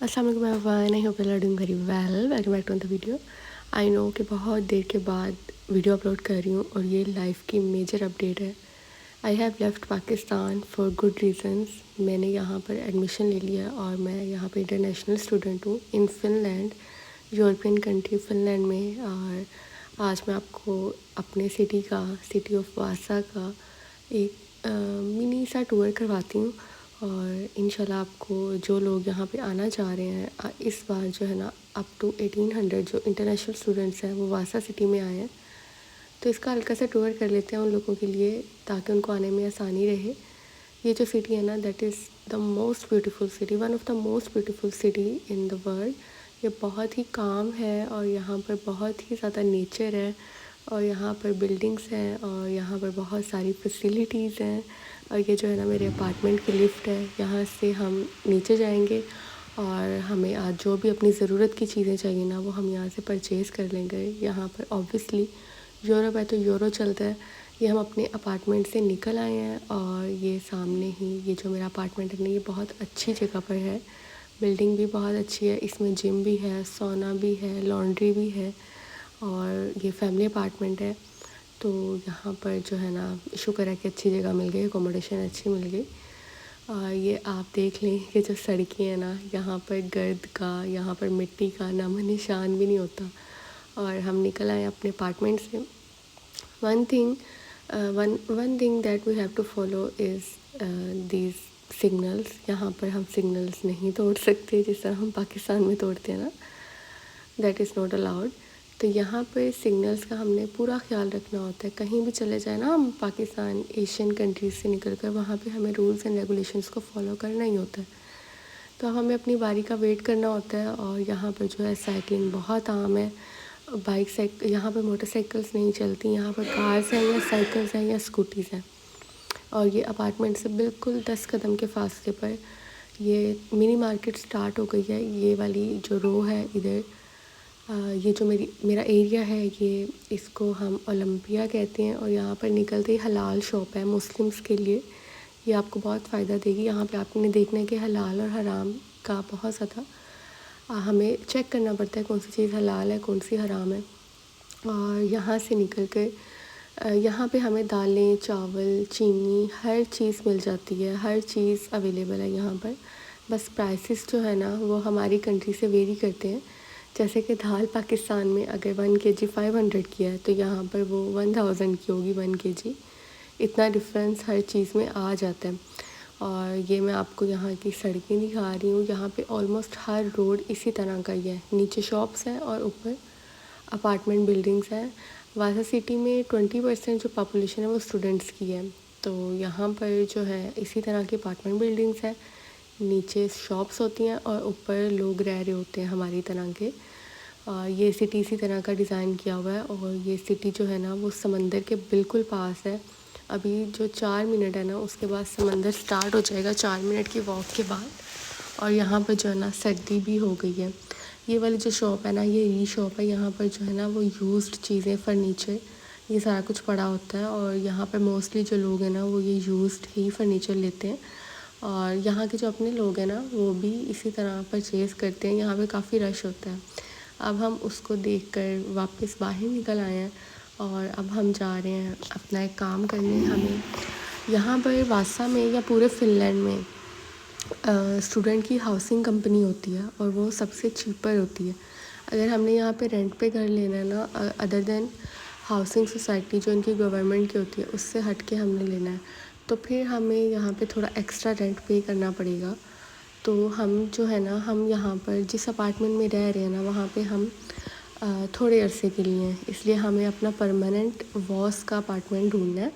अस्सलाम वालेकुम everyone, I hope you are doing very well. Welcome back to the video. I know कि बहुत देर के बाद वीडियो अपलोड कर रही हूँ और ये लाइफ की मेजर अपडेट है। I have left Pakistan for good reasons. मैंने यहाँ पर एडमिशन ले लिया और मैं यहाँ पर इंटरनेशनल स्टूडेंट हूँ इन फ़िनलैंड, यूरोपियन कंट्री फ़िनलैंड में। और आज मैं आपको अपने सिटी ऑफ वासा का एक मिनी सा टूर करवाती हूँ। और इंशाल्लाह आपको जो लोग यहाँ पे आना चाह रहे हैं इस बार जो है ना अप टू 1800 जो इंटरनेशनल स्टूडेंट्स हैं वो वासा सिटी में आए हैं, तो इसका हल्का सा टूर कर लेते हैं उन लोगों के लिए ताकि उनको आने में आसानी रहे। ये जो सिटी है ना, that is the most beautiful city, one of the most beautiful city in the world. ये बहुत ही काम है और यहाँ पर बहुत ही ज़्यादा नेचर है और यहाँ पर बिल्डिंग्स हैं और यहाँ पर बहुत सारी फैसिलिटीज़ हैं। और ये जो है ना मेरे अपार्टमेंट की लिफ्ट है, यहाँ से हम नीचे जाएंगे और हमें आज जो भी अपनी ज़रूरत की चीज़ें चाहिए ना वो हम यहाँ से परचेज़ कर लेंगे। यहाँ पर ऑब्वियसली यूरोप है तो यूरो चलता है। ये हम अपने अपार्टमेंट से निकल आए हैं और ये सामने ही ये जो मेरा अपार्टमेंट है ना, ये बहुत अच्छी जगह पर है। बिल्डिंग भी बहुत अच्छी है, इसमें जिम भी है, सोना भी है, लॉन्ड्री भी है और ये फैमिली अपार्टमेंट है। तो यहाँ पर जो है ना शुक्र है कि अच्छी जगह मिल गई, एकोमोडेशन अच्छी मिल गई। ये आप देख लें कि जो सड़कें हैं ना, यहाँ पर गर्द का, यहाँ पर मिट्टी का नामो निशान भी नहीं होता। और हम निकल आए अपने अपार्टमेंट से। One thing that we have to follow is these signals. यहाँ पर हम सिग्नल्स नहीं तोड़ सकते जिस तरह हम पाकिस्तान में तोड़ते हैं ना, दैट इज़ नॉट अलाउड। तो यहाँ पर सिग्नल्स का हमने पूरा ख्याल रखना होता है। कहीं भी चले जाए ना हम पाकिस्तान, एशियन कंट्रीज़ से निकल कर, वहाँ पे हमें रूल्स एंड रेगुलेशंस को फॉलो करना ही होता है। तो अब हमें अपनी बारी का वेट करना होता है। और यहाँ पर जो है साइकिलिंग बहुत आम है। यहाँ पर मोटरसाइकिल्स नहीं चलती, यहाँ पर कार्स हैं या साइकिल्स हैं या स्कूटीज़ हैं। और ये अपार्टमेंट से बिल्कुल 10 कदम के फासले पर ये मिनी मार्केट स्टार्ट हो गई है। ये वाली जो रो है इधर, ये जो मेरा एरिया है, ये इसको हम ओलंपिया कहते हैं। और यहाँ पर निकलते ही हलाल शॉप है मुस्लिम्स के लिए। ये आपको बहुत फ़ायदा देगी। यहाँ पे आपने देखना है कि हलाल और हराम का बहुत ज़्यादा हमें चेक करना पड़ता है कौन सी चीज़ हलाल है कौन सी हराम है। और यहाँ से निकल कर यहाँ पे हमें दालें, चावल, चीनी, हर चीज़ मिल जाती है। हर चीज़ अवेलेबल है यहाँ पर। बस प्राइसेस जो है ना वो हमारी कंट्री से वेरी करते हैं। जैसे कि दाल पाकिस्तान में अगर 1 kg 500 की है तो यहाँ पर वो 1000 की होगी 1 kg। इतना डिफरेंस हर चीज़ में आ जाता है। और ये मैं आपको यहाँ की सड़कें दिखा रही हूँ। यहाँ पे ऑलमोस्ट हर रोड इसी तरह का ही है। नीचे शॉप्स हैं और ऊपर अपार्टमेंट बिल्डिंग्स हैं। वासा सिटी में 20% जो पॉपुलेशन है वो स्टूडेंट्स की है। तो यहाँ पर जो है इसी तरह की अपार्टमेंट बिल्डिंग्स हैं, नीचे शॉप्स होती हैं और ऊपर लोग रह रहे होते हैं हमारी तरह के। ये सिटी इसी तरह का डिज़ाइन किया हुआ है। और ये सिटी जो है ना वो समंदर के बिल्कुल पास है। अभी जो 4 मिनट है ना उसके बाद समंदर स्टार्ट हो जाएगा, 4 मिनट की वॉक के बाद। और यहाँ पर जो है ना सर्दी भी हो गई है। ये वाली जो शॉप है ना, ये री शॉप है। यहाँ पर जो है ना वो यूज्ड चीज़ें, फर्नीचर, ये सारा कुछ पड़ा होता है। और यहाँ पर मोस्टली जो लोग हैं ना वो ये यूज्ड ही फर्नीचर लेते हैं। और यहाँ के जो अपने लोग हैं ना वो भी इसी तरह परचेज़ करते हैं। यहाँ पे काफ़ी रश होता है। अब हम उसको देखकर वापस बाहर निकल आए हैं और अब हम जा रहे हैं अपना एक काम करने। हमें यहाँ पर वासा में या पूरे फ़िनलैंड में स्टूडेंट की हाउसिंग कंपनी होती है और वो सबसे चीपर होती है। अगर हमने यहाँ पे रेंट पे घर लेना है ना, अदर देन हाउसिंग सोसाइटी जो इनकी गवर्नमेंट की होती है उससे हट के हमने लेना है, तो फिर हमें यहाँ पे थोड़ा एक्स्ट्रा रेंट पे करना पड़ेगा। तो हम जो है ना, हम यहाँ पर जिस अपार्टमेंट में रह रहे हैं ना वहाँ पे हम थोड़े अरसे के लिए हैं, इसलिए हमें अपना परमानेंट वॉस का अपार्टमेंट ढूंढना है।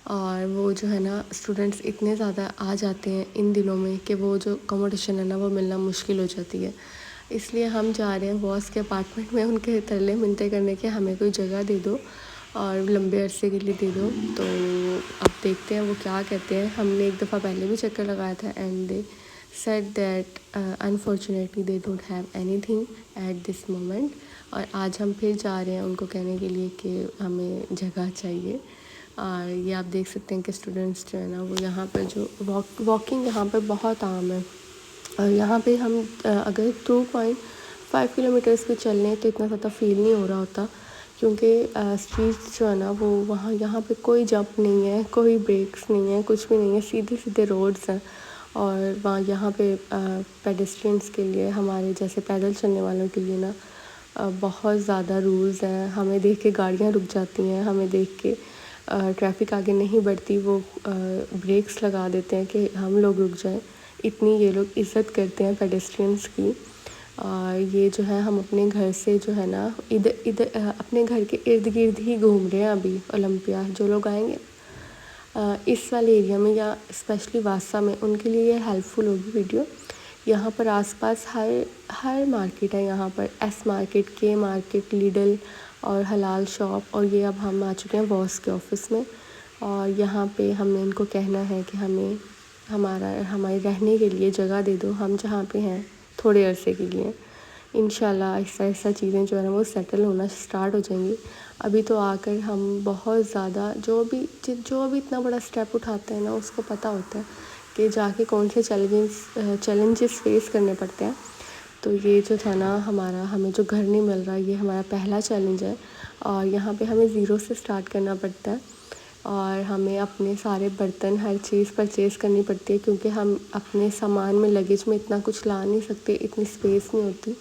और वो जो है ना स्टूडेंट्स इतने ज़्यादा आ जाते हैं इन दिनों में कि वो जो अकोमोडेशन है ना वो मिलना मुश्किल हो जाती है। इसलिए हम जा रहे हैं बॉस के अपार्टमेंट में उनके तरले मिन्नतें करने के हमें कोई जगह दे दो और लंबे अरसे के लिए दे दो। तो अब देखते हैं वो क्या कहते हैं। हमने एक दफ़ा पहले भी चक्कर लगाया था and they said that unfortunately they don't have anything at this moment। और आज हम फिर जा रहे हैं उनको कहने के लिए कि हमें जगह चाहिए। और ये आप देख सकते हैं कि स्टूडेंट्स जो है ना वो यहाँ पर जो वॉकिंग यहाँ पर बहुत आम है। और यहाँ पे हम अगर 2.5 किलोमीटर्स भी चल लें तो इतना ज़्यादा फील नहीं हो रहा होता, क्योंकि स्ट्रीट्स जो है ना वो वहाँ यहाँ पे कोई जंप नहीं है, कोई ब्रेक्स नहीं है, कुछ भी नहीं है, सीधे सीधे रोड्स हैं। और वहाँ यहाँ पे पेडेस्ट्रियंस के लिए, हमारे जैसे पैदल चलने वालों के लिए ना बहुत ज़्यादा रूल्स हैं। हमें देख के गाड़ियाँ रुक जाती हैं, हमें देख के ट्रैफिक आगे नहीं बढ़ती, वो ब्रेक्स लगा देते हैं कि हम लोग रुक जाएं। इतनी ये लोग इज़्ज़त करते हैं पेडेस्ट्रियंस की। ये जो है हम अपने घर से जो है ना इधर इधर अपने घर के इर्द गिर्द ही घूम रहे हैं अभी ओलंपिया। जो लोग आएंगे इस वाले एरिया में या स्पेशली वासा में, उनके लिए ये हेल्पफुल होगी वीडियो। यहाँ पर आसपास हर मार्केट है, यहाँ पर एस मार्केट, के मार्केट, लिडल और हलाल शॉप। और ये अब हम आ चुके हैं बॉस के ऑफिस में, और यहाँ पे हमने इनको कहना है कि हमें हमारे रहने के लिए जगह दे दो, हम जहाँ पे हैं थोड़े अरसे के लिए। इंशाल्लाह ऐसा चीज़ें जो है ना वो सेटल होना स्टार्ट हो जाएंगी। अभी तो आकर हम बहुत ज़्यादा जो भी इतना बड़ा स्टेप उठाते हैं ना, उसको पता होता है कि जाके कौन से चैलेंजेस फेस करने पड़ते हैं। तो ये जो था ना हमें जो घर नहीं मिल रहा, ये हमारा पहला चैलेंज है। और यहाँ पे हमें ज़ीरो से स्टार्ट करना पड़ता है, और हमें अपने सारे बर्तन हर चीज़ परचेज़ करनी पड़ती है, क्योंकि हम अपने सामान में लगेज में इतना कुछ ला नहीं सकते, इतनी स्पेस नहीं होती।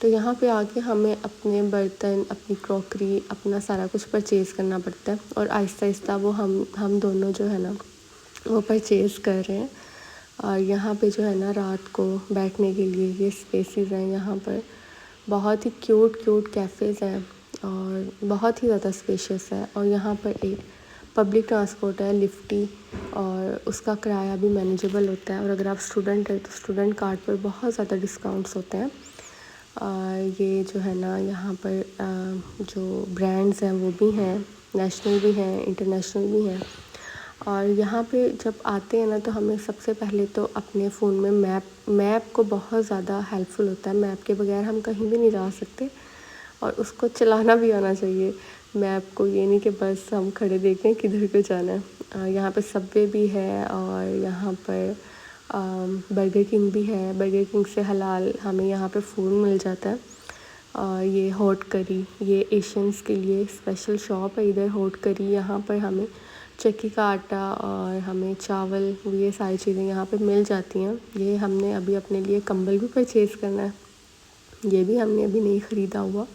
तो यहाँ पे आके हमें अपने बर्तन, अपनी क्रॉकरी, अपना सारा कुछ परचेज़ करना पड़ता है। और आहिस्ता आहिस्ता वो हम दोनों जो है ना वो परचेज़ कर रहे हैं। और यहाँ पे जो है ना रात को बैठने के लिए ये स्पेसेस हैं। यहाँ पर बहुत ही क्यूट क्यूट कैफ़ेज़ हैं और बहुत ही ज़्यादा स्पेशियस है। और यहाँ पर एक पब्लिक ट्रांसपोर्ट है, लिफ्टी, और उसका किराया भी मैनेजेबल होता है। और अगर आप स्टूडेंट हैं तो स्टूडेंट कार्ड पर बहुत ज़्यादा डिस्काउंट्स होते हैं। ये जो है ना यहाँ पर जो ब्रांड्स हैं वो भी हैं, नेशनल भी हैं, इंटरनेशनल भी हैं। और यहाँ पे जब आते हैं ना तो हमें सबसे पहले तो अपने फ़ोन में मैप को बहुत ज़्यादा हेल्पफुल होता है। मैप के बगैर हम कहीं भी नहीं जा सकते, और उसको चलाना भी आना चाहिए मैप को। ये नहीं कि बस हम खड़े देखें किधर को जाना है। यहाँ पे सबवे भी है, और यहाँ पर बर्गर किंग भी है। बर्गर किंग से हलाल हमें यहाँ पे फूड मिल जाता है। और ये हॉट करी, ये एशियंस के लिए स्पेशल शॉप है इधर, हॉट करी। यहाँ पर हमें चक्की का आटा और हमें चावल, ये सारी चीज़ें यहाँ पे मिल जाती हैं। ये हमने अभी अपने लिए कंबल भी परचेज़ करना है, ये भी हमने अभी नहीं ख़रीदा हुआ।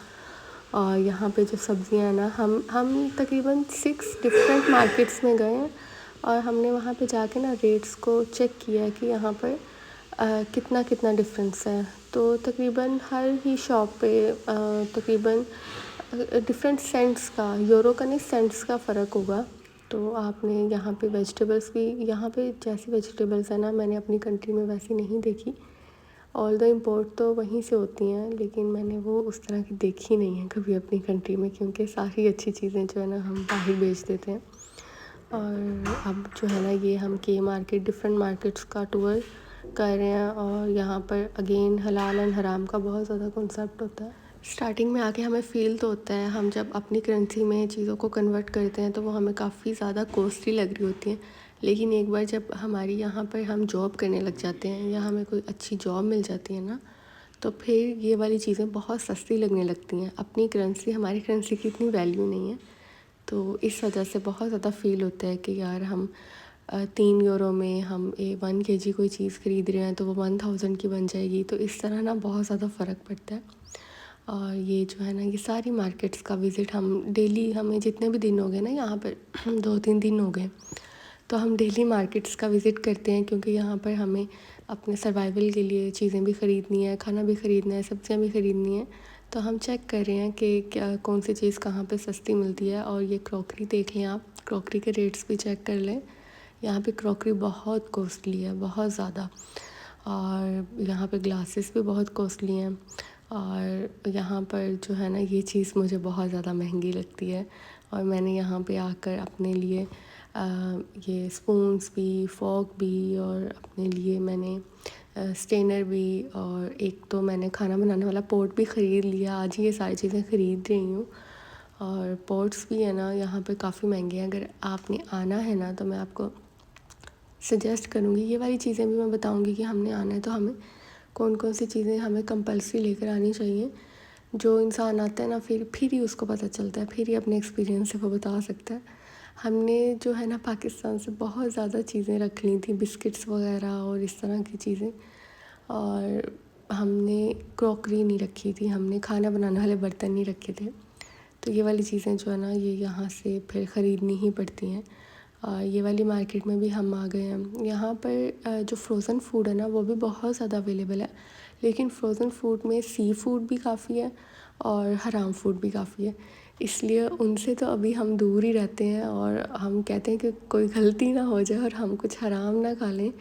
और यहाँ पे जो सब्ज़ियाँ हैं ना, हम तकरीबन 6 डिफरेंट मार्केट्स में गए हैं, और हमने वहाँ पे जाके ना रेट्स को चेक किया कि यहाँ पर कितना कितना डिफरेंस है। तो तकरीबन हर ही शॉप पे तकरीबन डिफरेंट सेंट्स का, यूरो का नहीं सेंट्स का फ़र्क होगा। तो आपने यहाँ पे वेजिटेबल्स भी, यहाँ पे जैसी वेजिटेबल्स है ना मैंने अपनी कंट्री में वैसी नहीं देखी। ऑल द इम्पोर्ट तो वहीं से होती हैं, लेकिन मैंने वो उस तरह की देखी नहीं है कभी अपनी कंट्री में, क्योंकि सारी अच्छी चीज़ें जो है ना हम बाहर बेच देते हैं। और अब जो है ना ये हम के मार्केट, डिफरेंट मार्केट्स का टूर कर रहे हैं। और यहाँ पर अगेन हलाल एंड हराम का बहुत ज़्यादा कॉन्सेप्ट होता है। स्टार्टिंग में आके हमें फ़ील तो होता है, हम जब अपनी करेंसी में चीज़ों को कन्वर्ट करते हैं तो वो हमें काफ़ी ज़्यादा कॉस्टली लग रही होती हैं। लेकिन एक बार जब हमारी यहाँ पर हम जॉब करने लग जाते हैं, या हमें कोई अच्छी जॉब मिल जाती है ना, तो फिर ये वाली चीज़ें बहुत सस्ती लगने लगती हैं। अपनी करेंसी, हमारी करेंसी की इतनी वैल्यू नहीं है, तो इस वजह से बहुत ज़्यादा फ़ील होता है कि यार हम 3 यूरो में हम 1 kg कोई चीज़ ख़रीद रहे हैं तो वो 1000 की बन जाएगी। तो इस तरह ना बहुत ज़्यादा फ़र्क पड़ता है। और ये जो है ना ये सारी मार्केट्स का विज़िट हम डेली, हमें जितने भी दिन हो गए ना यहाँ पर 2-3 दिन हो गए, तो हम डेली मार्केट्स का विज़िट करते हैं, क्योंकि यहाँ पर हमें अपने सर्वाइवल के लिए चीज़ें भी ख़रीदनी है, खाना भी ख़रीदना है, सब्जियाँ भी ख़रीदनी है। तो हम चेक कर रहे हैं कि क्या कौन सी चीज़ कहाँ पे सस्ती मिलती है। और ये क्रॉकरी देख लें आप, क्रॉकरी के रेट्स भी चेक कर लें। यहाँ पे क्रॉकरी बहुत कॉस्टली है, बहुत ज़्यादा। और यहाँ पे ग्लासेस भी बहुत कॉस्टली हैं। और यहाँ पर जो है ना ये चीज़ मुझे बहुत ज़्यादा महंगी लगती है। और मैंने यहाँ पे आकर अपने लिए ये स्पून्स भी, फ़ॉर्क भी, और अपने लिए मैंने स्टेनर भी, और एक तो मैंने खाना बनाने वाला पॉट भी ख़रीद लिया। आज ही ये सारी चीज़ें ख़रीद रही हूँ। और पॉट्स भी है ना यहाँ पे काफ़ी महंगे हैं। अगर आपने आना है ना तो मैं आपको सजेस्ट करूँगी। ये वाली चीज़ें भी मैं बताऊँगी कि हमने आना है तो हमें कौन कौन सी चीज़ें हमें कंपल्सरी लेकर आनी चाहिए। जो इंसान आता है ना फिर ही उसको पता चलता है, फिर ही अपने एक्सपीरियंस से वो बता सकता है। हमने जो है ना पाकिस्तान से बहुत ज़्यादा चीज़ें रख ली थी, बिस्किट्स वगैरह और इस तरह की चीज़ें, और हमने क्रॉकरी नहीं रखी थी, हमने खाना बनाने वाले बर्तन नहीं रखे थे। तो ये वाली चीज़ें जो है ना ये यहाँ से फिर ख़रीदनी ही पड़ती हैं। ये वाली मार्केट में भी हम आ गए हैं। यहाँ पर जो फ्रोज़न फूड है ना वो भी बहुत ज़्यादा अवेलेबल है, लेकिन फ्रोज़न फूड में सी फूड भी काफ़ी है और हराम फूड भी काफ़ी है, इसलिए उनसे तो अभी हम दूर ही रहते हैं। और हम कहते हैं कि कोई गलती ना हो जाए और हम कुछ हराम ना खा लें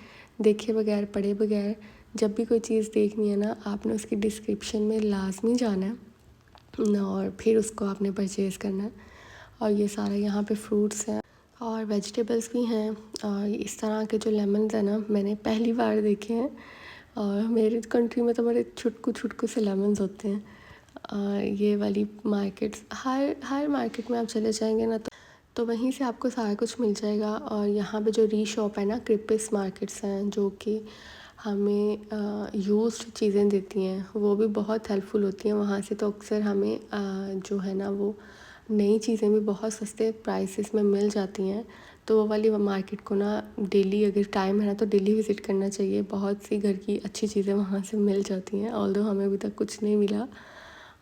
देखे बगैर पढ़े बगैर। जब भी कोई चीज़ देखनी है ना आपने उसकी डिस्क्रिप्शन में लाजमी जाना है और फिर उसको आपने परचेज़ करना है। और ये सारा यहाँ पे फ्रूट्स हैं और वेजिटेबल्स भी हैं। और इस तरह के जो लेमन्स हैं ना मैंने पहली बार देखे हैं, और मेरी कंट्री में तो बड़े छुटकू छुटकू से लेमन्स होते हैं। ये वाली मार्केट्स हर मार्केट में आप चले जाएंगे ना तो वहीं से आपको सारा कुछ मिल जाएगा। और यहाँ पे जो री शॉप है ना क्रिपिस मार्केट्स हैं जो कि हमें यूज्ड चीज़ें देती हैं, वो भी बहुत हेल्पफुल होती हैं। वहाँ से तो अक्सर हमें जो है ना वो नई चीज़ें भी बहुत सस्ते प्राइसेस में मिल जाती हैं। तो वो वाली मार्केट को ना डेली अगर टाइम है ना तो डेली विज़िट करना चाहिए। बहुत सी घर की अच्छी चीज़ें वहाँ से मिल जाती हैं, ऑल्दो हमें अभी तक कुछ नहीं मिला।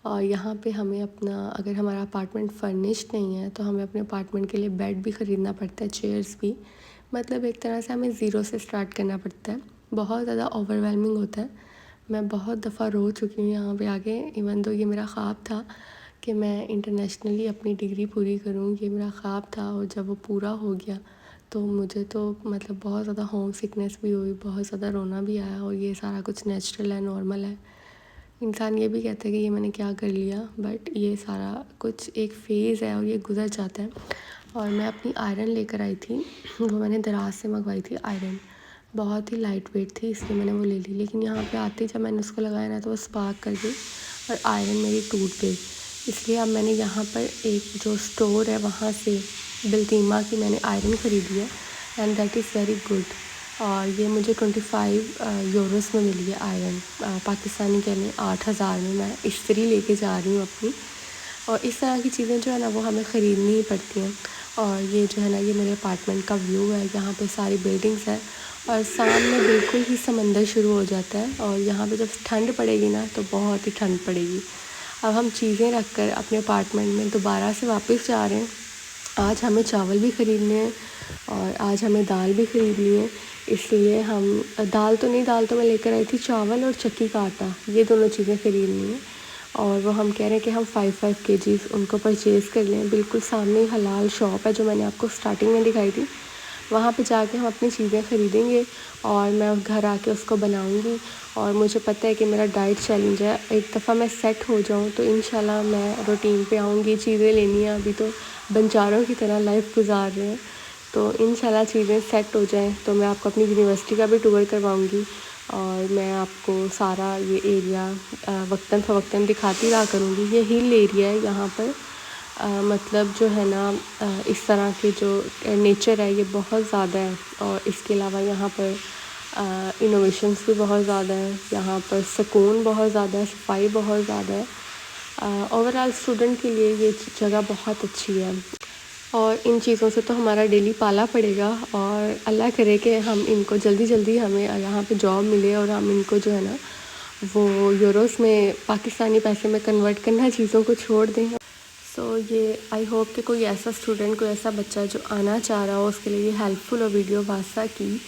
और यहाँ पे हमें अपना अगर हमारा अपार्टमेंट फर्निश्ड नहीं है तो हमें अपने अपार्टमेंट के लिए बेड भी ख़रीदना पड़ता है, चेयर्स भी। मतलब एक तरह से हमें ज़ीरो से स्टार्ट करना पड़ता है। बहुत ज़्यादा ओवरवेलमिंग होता है। मैं बहुत दफ़ा रो चुकी हूँ यहाँ पे आके, इवन तो ये मेरा ख़्वाब था कि मैं इंटरनेशनली अपनी डिग्री पूरी करूँ, ये मेरा ख़्वाब था। और जब वो पूरा हो गया तो मुझे तो मतलब बहुत ज़्यादा होम सिकनेस भी हुई, बहुत ज़्यादा रोना भी आया। और ये सारा कुछ नेचुरल है, नॉर्मल है। इंसान ये भी कहता है कि ये मैंने क्या कर लिया, बट ये सारा कुछ एक फ़ेज़ है और ये गुज़र जाता है। और मैं अपनी आयरन लेकर आई थी, वो मैंने दराज से मंगवाई थी आयरन, बहुत ही लाइट वेट थी इसलिए मैंने वो ले ली। लेकिन यहाँ पे आते ही जब मैंने उसको लगाया ना तो वो स्पार्क कर गई और आयरन मेरी टूट गई। इसलिए अब मैंने यहाँ पर एक जो स्टोर है वहाँ से बिल्टीमा की मैंने आयरन ख़रीदी है, and that is very good. और ये मुझे 25 यूरोस में मिली है आयरन, पाकिस्तानी के लिए 8,000 में। मैं इस्त्री लेके जा रही हूँ अपनी। और इस तरह की चीज़ें जो है ना वो हमें ख़रीदनी ही पड़ती हैं। और ये जो है ना ये मेरे अपार्टमेंट का व्यू है, यहाँ पे सारी बिल्डिंग्स हैं और सामने बिल्कुल ही समंदर शुरू हो जाता है। और यहाँ पे जब ठंड पड़ेगी ना तो बहुत ही ठंड पड़ेगी। अब हम चीज़ें रख कर अपने अपार्टमेंट में दोबारा से वापस जा रहे हैं। आज हमें चावल भी ख़रीदने हैं और आज हमें दाल भी ख़रीदनी है, इसलिए हम दाल तो मैं लेकर आई थी, चावल और चक्की का आटा, ये दोनों चीज़ें ख़रीदनी है। और वो हम कह रहे हैं कि हम 5 kgs उनको परचेज़ कर लें। बिल्कुल सामने ही हलाल शॉप है जो मैंने आपको स्टार्टिंग में दिखाई थी, वहाँ पे जाके हम अपनी चीज़ें ख़रीदेंगे और मैं घर आके उसको बनाऊँगी। और मुझे पता है कि मेरा डाइट चैलेंज है, एक दफ़ा मैं सेट हो जाऊँ तो इंशाल्लाह मैं रूटीन पे आऊँगी। चीज़ें लेनी है, अभी तो बंजारों की तरह लाइफ गुजार रहे हैं, तो इंशाल्लाह चीज़ें सेट हो जाएं तो मैं आपको अपनी यूनिवर्सिटी का भी टूर करवाऊँगी। और मैं आपको सारा ये एरिया वक्तन फ़वक्तन दिखाती रहा करूँगी। ये हिल एरिया है यहाँ पर, मतलब जो है ना इस तरह के जो नेचर है ये बहुत ज़्यादा है। और इसके अलावा यहाँ पर इनोवेशंस भी बहुत ज़्यादा है, यहाँ पर सुकून बहुत ज़्यादा है, सफाई बहुत ज़्यादा है। ओवरऑल स्टूडेंट के लिए ये जगह बहुत अच्छी है। और इन चीज़ों से तो हमारा डेली पाला पड़ेगा और अल्लाह करे कि हम इनको जल्दी जल्दी हमें यहाँ पे जॉब मिले और हम इनको जो है ना वो यूरोस में पाकिस्तानी पैसे में कन्वर्ट करना, चीज़ों को छोड़ दें। सो ये आई होप कि कोई ऐसा स्टूडेंट, कोई ऐसा बच्चा जो आना चाह रहा हो उसके लिए ये हेल्पफुल हो वीडियो वासा की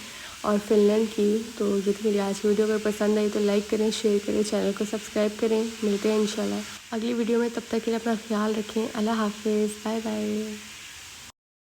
और फिनलैंड की। तो ये थी मेरी आज की वीडियो, अगर पसंद आई तो लाइक करें, शेयर करें, चैनल को सब्सक्राइब करें। मिलते हैं इंशाल्लाह अगली वीडियो में, तब तक के लिए अपना ख्याल रखें। अल्लाह हाफिज़, बाय बाय।